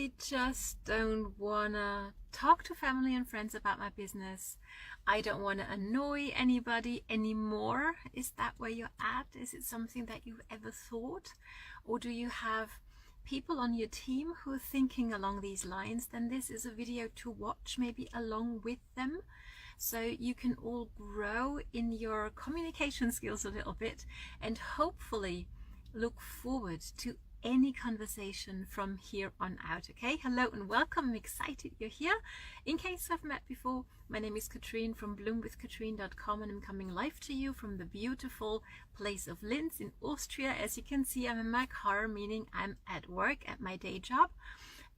I just don't want to talk to family and friends about my business. I don't want to annoy anybody anymore. Is that where you're at? Is it something that you've ever thought? Or do you have people on your team who are thinking along these lines? Then this is a video to watch, maybe along with them, so you can all grow in your communication skills a little bit and hopefully look forward to any conversation from here on out. Okay, hello and welcome. I'm excited you're here. In case I've met before, my name is Katrine from bloomwithkatrine.com, and I'm coming live to you from the beautiful place of Linz in Austria. As you can see, I'm in my car, meaning I'm at work at my day job,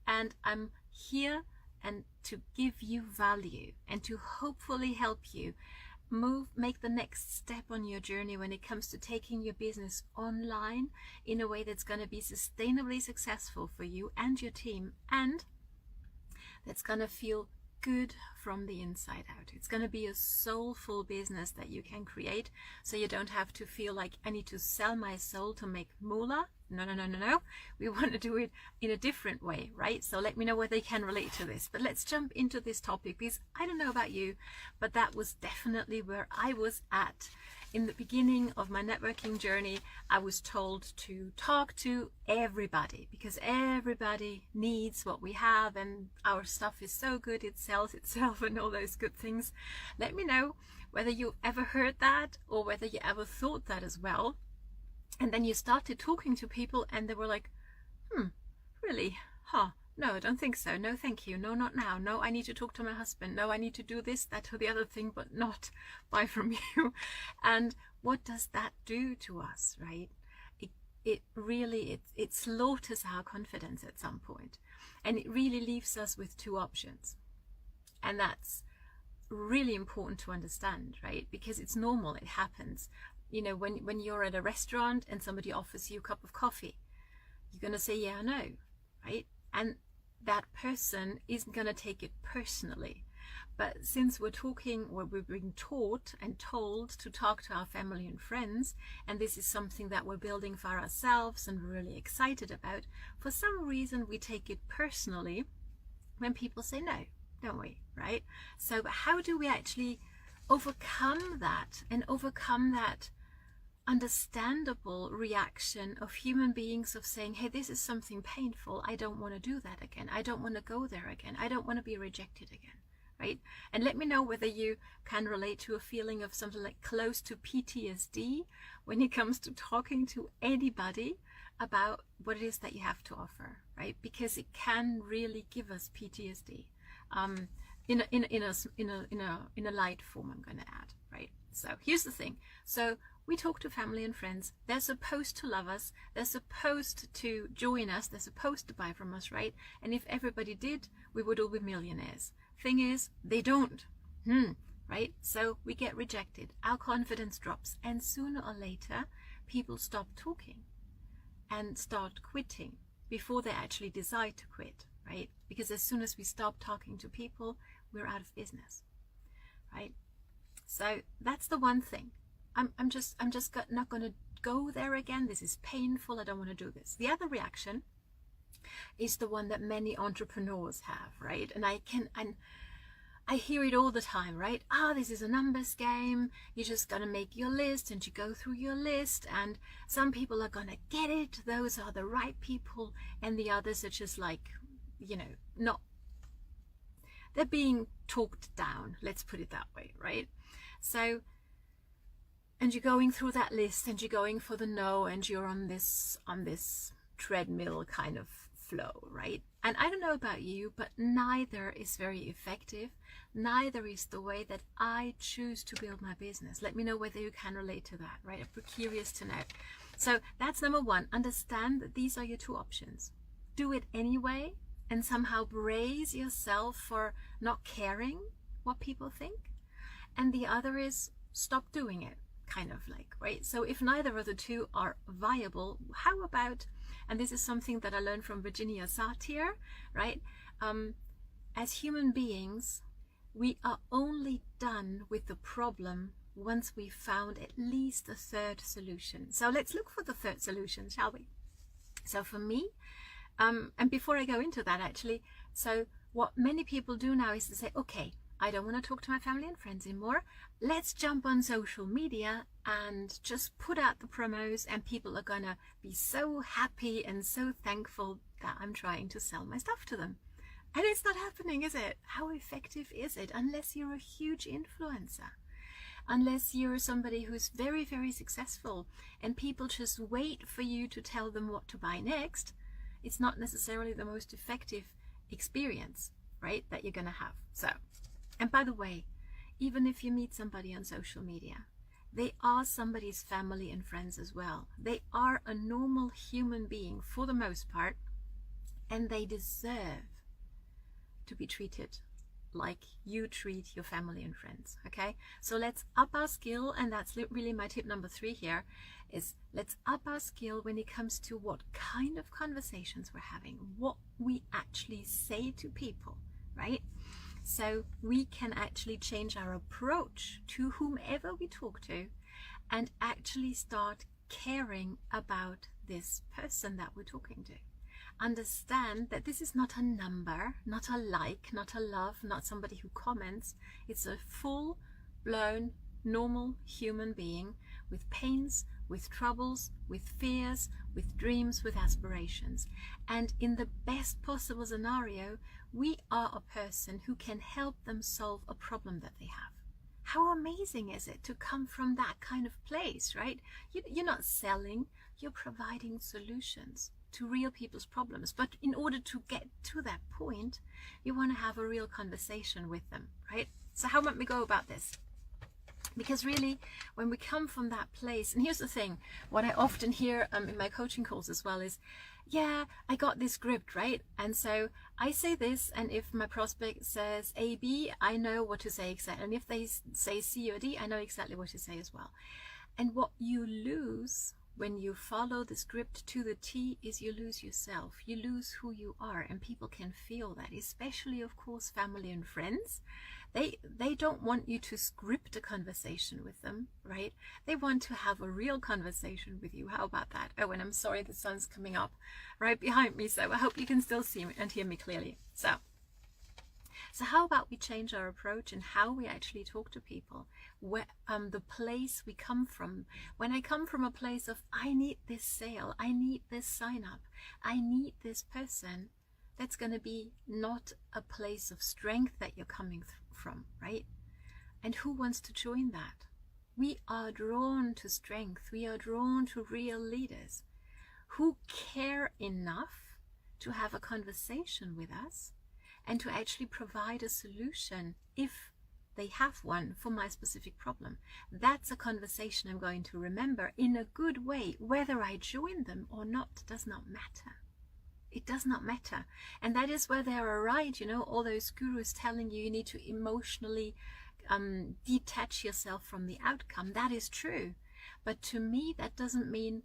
and I'm here and to give you value and to hopefully help you make the next step on your journey when it comes to taking your business online in a way that's going to be sustainably successful for you and your team, and that's going to feel good from the inside out. It's going to be a soulful business that you can create, so you don't have to feel like I need to sell my soul to make moolah. No. We want to do it in a different way, right? So let me know whether you can relate to this. But let's jump into this topic, because I don't know about you, but that was definitely where I was at in the beginning of my networking journey. I was told to talk to everybody because everybody needs what we have and our stuff is so good it sells itself and all those good things. Let me know whether you ever heard that or whether you ever thought that as well. And then you started talking to people and they were like, really? No, I don't think so. No, thank you. No, not now. No, I need to talk to my husband. No, I need to do this, that, or the other thing, but not buy from you. And what does that do to us, right? It really slaughters our confidence at some point. And it really leaves us with two options. And that's really important to understand, right? Because it's normal. It happens. You know, when you're at a restaurant and somebody offers you a cup of coffee, you're going to say yeah or no, right? And that person isn't going to take it personally. But since we're talking, or we're being taught and told to talk to our family and friends, and this is something that we're building for ourselves and we're really excited about, for some reason we take it personally when people say no, don't we, right? So how do we actually overcome that and overcome that understandable reaction of human beings of saying, hey, this is something painful, I don't want to do that again, I don't want to go there again, I don't want to be rejected again, right? And let me know whether you can relate to a feeling of something like close to PTSD when it comes to talking to anybody about what it is that you have to offer, right? Because it can really give us PTSD in a light form, I'm going to add, right? So here's the thing. So we talk to family and friends. They're supposed to love us. They're supposed to join us. They're supposed to buy from us, right? And if everybody did, we would all be millionaires. Thing is, they don't, right? So we get rejected. Our confidence drops. And sooner or later, people stop talking and start quitting before they actually decide to quit, right? Because as soon as we stop talking to people, we're out of business, right? So that's the one thing. I'm just not going to go there again. This is painful. I don't want to do this. The other reaction is the one that many entrepreneurs have, right? And I hear it all the time, right? This is a numbers game. You're just going to make your list and you go through your list, and some people are going to get it. Those are the right people, and the others are just like, they're being talked down. Let's put it that way, right? So, and you're going through that list and you're going for the no, and you're on this treadmill kind of flow, right? And I don't know about you, but neither is very effective. Neither is the way that I choose to build my business. Let me know whether you can relate to that, right? I'm curious to know. So that's number one. Understand that these are your two options. Do it anyway and somehow brace yourself for not caring what people think. And the other is stop doing it, kind of like, right? So if neither of the two are viable, how about, and this is something that I learned from Virginia Satir, right? As human beings, we are only done with the problem once we've found at least a third solution. So let's look for the third solution, shall we? So for me, And before I go into that, actually, so what many people do now is to say, okay, I don't want to talk to my family and friends anymore. Let's jump on social media and just put out the promos, and people are gonna be so happy and so thankful that I'm trying to sell my stuff to them. And it's not happening, is it? How effective is it? Unless you're a huge influencer, unless you're somebody who's very, very successful and people just wait for you to tell them what to buy next, it's not necessarily the most effective experience, right, that you're gonna have. So, and by the way, even if you meet somebody on social media, they are somebody's family and friends as well. They are a normal human being for the most part, and they deserve to be treated like you treat your family and friends. Okay, so let's up our skill, and that's really my tip number 3 here, is let's up our skill when it comes to what kind of conversations we're having, what we actually say to people, right? So we can actually change our approach to whomever we talk to and actually start caring about this person that we're talking to. Understand that this is not a number, not a like, not a love, not somebody who comments. It's a full-blown, normal human being with pains, with troubles, with fears, with dreams, with aspirations. And in the best possible scenario, we are a person who can help them solve a problem that they have. How amazing is it to come from that kind of place, right? You're not selling, you're providing solutions to real people's problems. But in order to get to that point, you want to have a real conversation with them, right? So how might we go about this? Because really, when we come from that place, and here's the thing, what I often hear in my coaching calls as well is, yeah, I got this script, right? And so I say this, and if my prospect says A, B, I know what to say exactly. And if they say C or D, I know exactly what to say as well. And what you lose when you follow the script to the T is you lose yourself. You lose who you are, and people can feel that, especially, of course, family and friends. They don't want you to script a conversation with them, right? They want to have a real conversation with you. How about that? Oh, and I'm sorry, the sun's coming up right behind me, so I hope you can still see me and hear me clearly. So how about we change our approach and how we actually talk to people, where the place we come from. When I come from a place of, I need this sale, I need this sign up, I need this person, that's going to be not a place of strength that you're coming from, right? And who wants to join that? We are drawn to strength. We are drawn to real leaders who care enough to have a conversation with us and to actually provide a solution if they have one for my specific problem. That's a conversation I'm going to remember in a good way. Whether I join them or not does not matter. It does not matter. And that is where they are right, you know, all those gurus telling you need to emotionally detach yourself from the outcome. That is true. But to me, that doesn't mean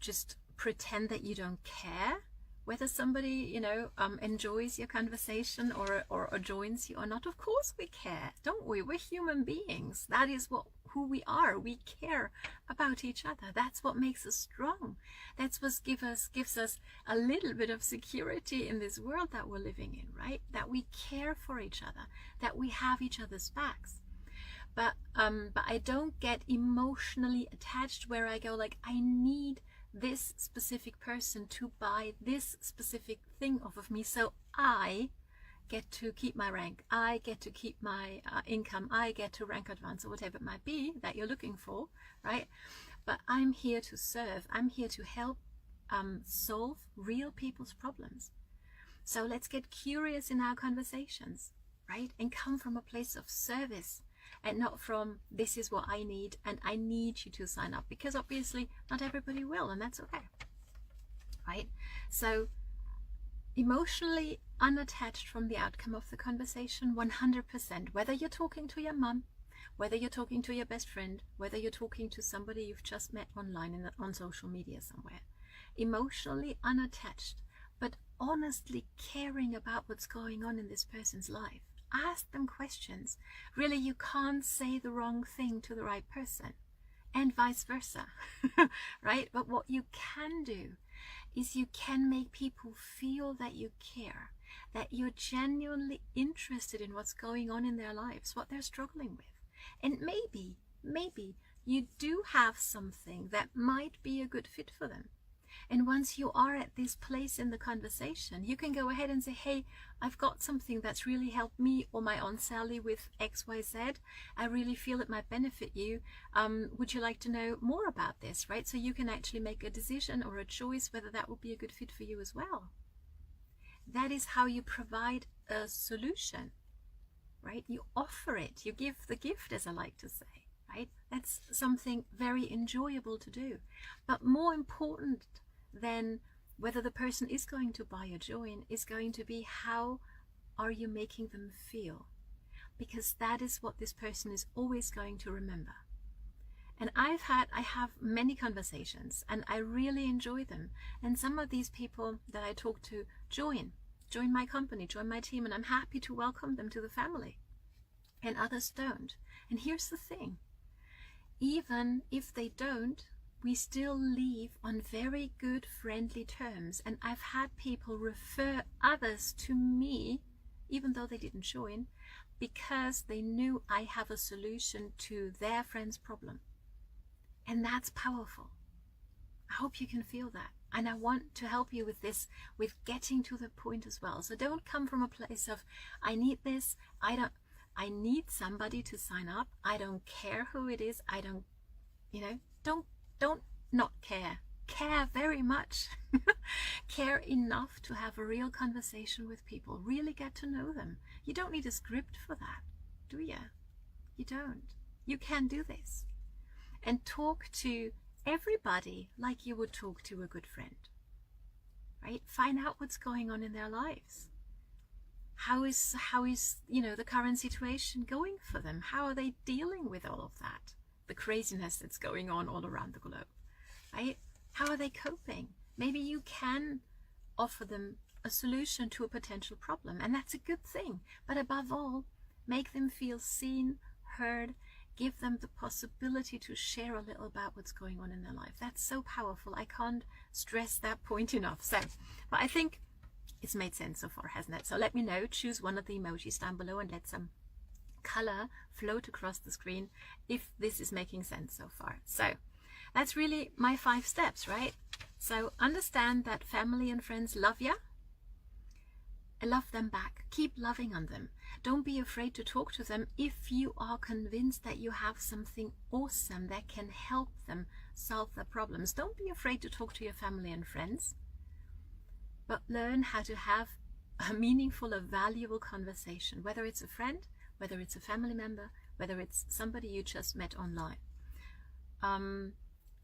just pretend that you don't care whether somebody, you know, enjoys your conversation or joins you or not. Of course we care, don't we? We're human beings. That is who we are. We care about each other. That's what makes us strong. That's what gives us a little bit of security in this world that we're living in, right? That we care for each other, that we have each other's backs. But I don't get emotionally attached where I go like, I need this specific person to buy this specific thing off of me, so I get to keep my rank, I get to keep my income, I get to rank advance, or whatever it might be that you're looking for, right? But I'm here to serve. I'm here to help solve real people's problems. So let's get curious in our conversations, right? And come from a place of service, and not from, this is what I need and I need you to sign up, because obviously not everybody will, and that's okay, right? So emotionally unattached from the outcome of the conversation, 100%, whether you're talking to your mum, whether you're talking to your best friend, whether you're talking to somebody you've just met online on social media somewhere, emotionally unattached, but honestly caring about what's going on in this person's life. Ask them questions. Really, you can't say the wrong thing to the right person, and vice versa, right? But what you can do is you can make people feel that you care, that you're genuinely interested in what's going on in their lives, what they're struggling with. And maybe you do have something that might be a good fit for them. And once you are at this place in the conversation, you can go ahead and say, hey, I've got something that's really helped me or my Aunt Sally with XYZ. I really feel it might benefit you. Would you like to know more about this, right? So you can actually make a decision or a choice whether that would be a good fit for you as well. That is how you provide a solution, right? You offer it. You give the gift, as I like to say. Right? That's something very enjoyable to do. But more important than whether the person is going to buy or join is going to be, how are you making them feel? Because that is what this person is always going to remember. And I have many conversations and I really enjoy them. And some of these people that I talk to join my company, join my team, and I'm happy to welcome them to the family. And others don't. And here's the thing. Even if they don't, we still live on very good friendly terms. And I've had people refer others to me, even though they didn't join, because they knew I have a solution to their friend's problem. And that's powerful. I hope you can feel that. And I want to help you with this, with getting to the point as well. So don't come from a place of, I need this, I need somebody to sign up. I don't care who it is. I don't, don't not care. Care very much. Care enough to have a real conversation with people. Really get to know them. You don't need a script for that, do you? You don't. You can do this. And talk to everybody like you would talk to a good friend. Right? Find out what's going on in their lives. How is the current situation going for them? How are they dealing with all of that? The craziness that's going on all around the globe, right? How are they coping? Maybe you can offer them a solution to a potential problem, and that's a good thing. But above all, make them feel seen, heard, give them the possibility to share a little about what's going on in their life. That's so powerful. I can't stress that point enough. So, but I think it's made sense so far, hasn't it? So let me know. Choose one of the emojis down below and let some color float across the screen if this is making sense so far. So that's really my 5 steps, right? So understand that family and friends love you. Love them back. Keep loving on them. Don't be afraid to talk to them if you are convinced that you have something awesome that can help them solve their problems. Don't be afraid to talk to your family and friends. But learn how to have a meaningful, a valuable conversation, whether it's a friend, whether it's a family member, whether it's somebody you just met online.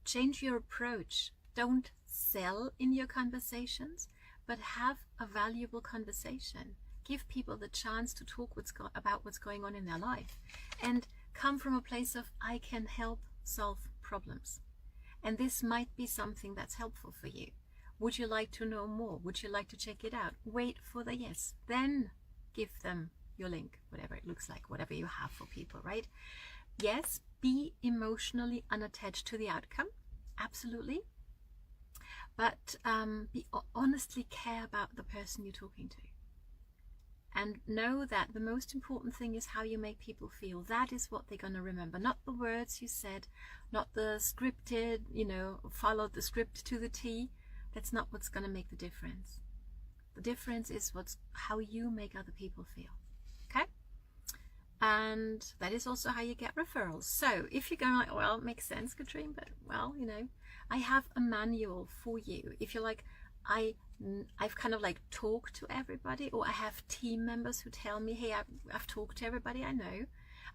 Change your approach. Don't sell in your conversations, but have a valuable conversation. Give people the chance to talk about what's going on in their life, and come from a place of, I can help solve problems. And this might be something that's helpful for you. Would you like to know more? Would you like to check it out? Wait for the yes. Then give them your link, whatever it looks like, whatever you have for people, right? Yes, be emotionally unattached to the outcome. Absolutely. But honestly care about the person you're talking to. And know that the most important thing is how you make people feel. That is what they're going to remember. Not the words you said, not the scripted, followed the script to the T. That's not what's going to make the difference. The difference is how you make other people feel. Okay? And that is also how you get referrals. So if you're going like, well, it makes sense, Katrine, but well, I have a manual for you. If you're like, I've kind of like talked to everybody, or I have team members who tell me, hey, I've talked to everybody I know.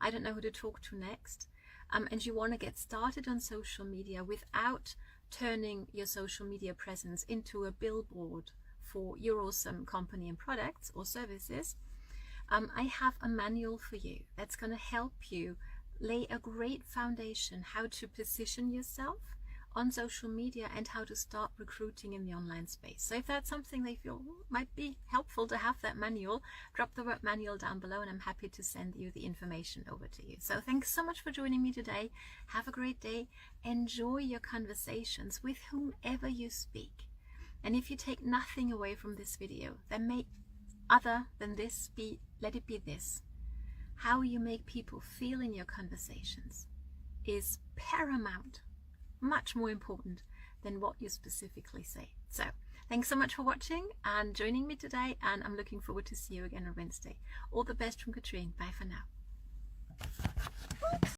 I don't know who to talk to next. And you want to get started on social media without turning your social media presence into a billboard for your awesome company and products or services, I have a manual for you that's going to help you lay a great foundation how to position yourself on social media and how to start recruiting in the online space. So if that's something they feel might be helpful to have that manual, drop the word manual down below and I'm happy to send you the information over to you. So thanks so much for joining me today. Have a great day. Enjoy your conversations with whomever you speak. And if you take nothing away from this video, then may other than this be, let it be this. How you make people feel in your conversations is paramount, much more important than what you specifically say. So thanks so much for watching and joining me today, and I'm looking forward to see you again on Wednesday. All the best from Katrine. Bye for now.